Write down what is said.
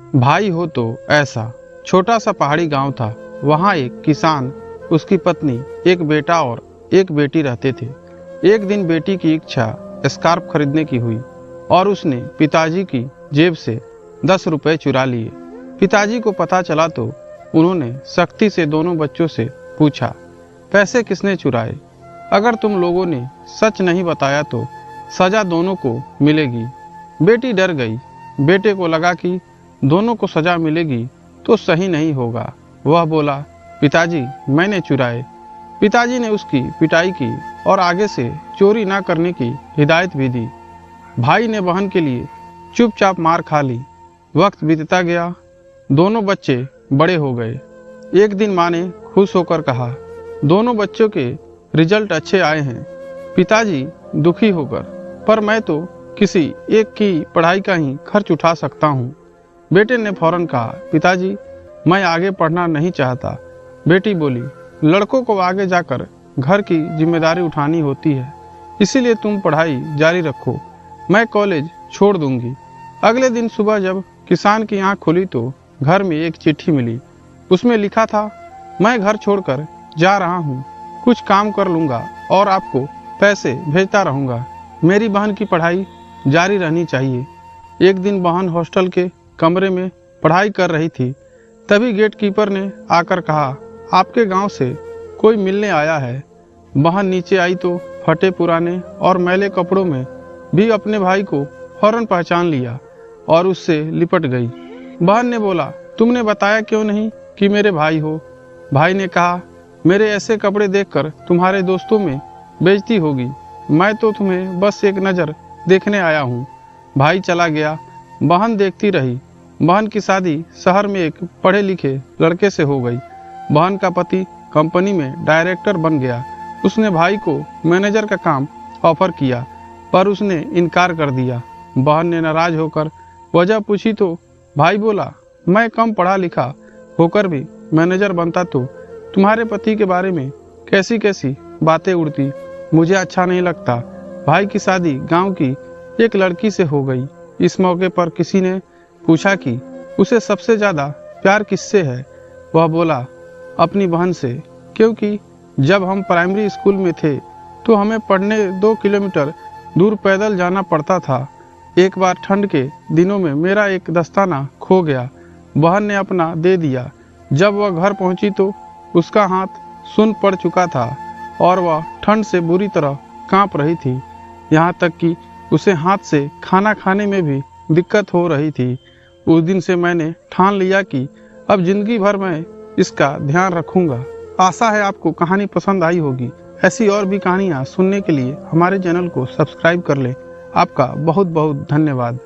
भाई हो तो ऐसा। छोटा सा पहाड़ी गांव था। वहाँ एक किसान, उसकी पत्नी, एक बेटा और एक बेटी रहते थे। एक दिन बेटी की इच्छा स्कार्फ खरीदने की हुई और उसने पिताजी की जेब से 10 रुपए चुरा लिए। पिताजी को पता चला तो उन्होंने सख्ती से दोनों बच्चों से पूछा, पैसे किसने चुराए? अगर तुम लोगों ने सच नहीं बताया तो सजा दोनों को मिलेगी। बेटी डर गई। बेटे को लगा कि दोनों को सजा मिलेगी तो सही नहीं होगा। वह बोला, पिताजी मैंने चुराए। पिताजी ने उसकी पिटाई की और आगे से चोरी ना करने की हिदायत भी दी। भाई ने बहन के लिए चुपचाप मार खा ली। वक्त बीतता गया। दोनों बच्चे बड़े हो गए। एक दिन माँ ने खुश होकर कहा, दोनों बच्चों के रिजल्ट अच्छे आए हैं। पिताजी दुखी होकर, पर मैं तो किसी एक की पढ़ाई का ही खर्च उठा सकता हूँ। बेटे ने फौरन कहा, पिताजी मैं आगे पढ़ना नहीं चाहता। बेटी बोली, लड़कों को आगे जाकर घर की जिम्मेदारी उठानी होती है, इसीलिए तुम पढ़ाई जारी रखो, मैं कॉलेज छोड़ दूंगी। अगले दिन सुबह जब किसान की आंख खुली तो घर में एक चिट्ठी मिली। उसमें लिखा था, मैं घर छोड़कर जा रहा हूँ, कुछ काम कर लूँगा और आपको पैसे भेजता रहूँगा। मेरी बहन की पढ़ाई जारी रहनी चाहिए। एक दिन बहन हॉस्टल के कमरे में पढ़ाई कर रही थी। तभी गेट कीपर ने आकर कहा, आपके गांव से कोई मिलने आया है। बहन नीचे आई तो फटे पुराने और मैले कपड़ों में भी अपने भाई को फौरन पहचान लिया और उससे लिपट गई। बहन ने बोला, तुमने बताया क्यों नहीं कि मेरे भाई हो? भाई ने कहा, मेरे ऐसे कपड़े देखकर तुम्हारे दोस्तों में बेइज्जती होगी, मैं तो तुम्हें बस एक नज़र देखने आया हूँ। भाई चला गया। बहन देखती रही। बहन की शादी शहर में एक पढ़े लिखे लड़के से हो गई। बहन का पति कंपनी में डायरेक्टर बन गया। उसने भाई को मैनेजर का काम ऑफर किया, पर उसने इनकार कर दिया। बहन ने नाराज होकर वजह पूछी तो भाई बोला, मैं कम पढ़ा लिखा होकर भी मैनेजर बनता तो तुम्हारे पति के बारे में कैसी कैसी बातें उड़ती, मुझे अच्छा नहीं लगता। भाई की शादी गांव की एक लड़की से हो गई। इस मौके पर किसी ने पूछा कि उसे सबसे ज़्यादा प्यार किससे है? वह बोला, अपनी बहन से, क्योंकि जब हम प्राइमरी स्कूल में थे तो हमें पढ़ने 2 किलोमीटर दूर पैदल जाना पड़ता था। एक बार ठंड के दिनों में मेरा एक दस्ताना खो गया, बहन ने अपना दे दिया। जब वह घर पहुंची तो उसका हाथ सुन्न पड़ चुका था और वह ठंड से बुरी तरह कांप रही थी। यहाँ तक कि उसे हाथ से खाना खाने में भी दिक्कत हो रही थी। उस दिन से मैंने ठान लिया कि अब जिंदगी भर मैं इसका ध्यान रखूंगा। आशा है आपको कहानी पसंद आई होगी। ऐसी और भी कहानियाँ सुनने के लिए हमारे चैनल को सब्सक्राइब कर लें। आपका बहुत बहुत धन्यवाद।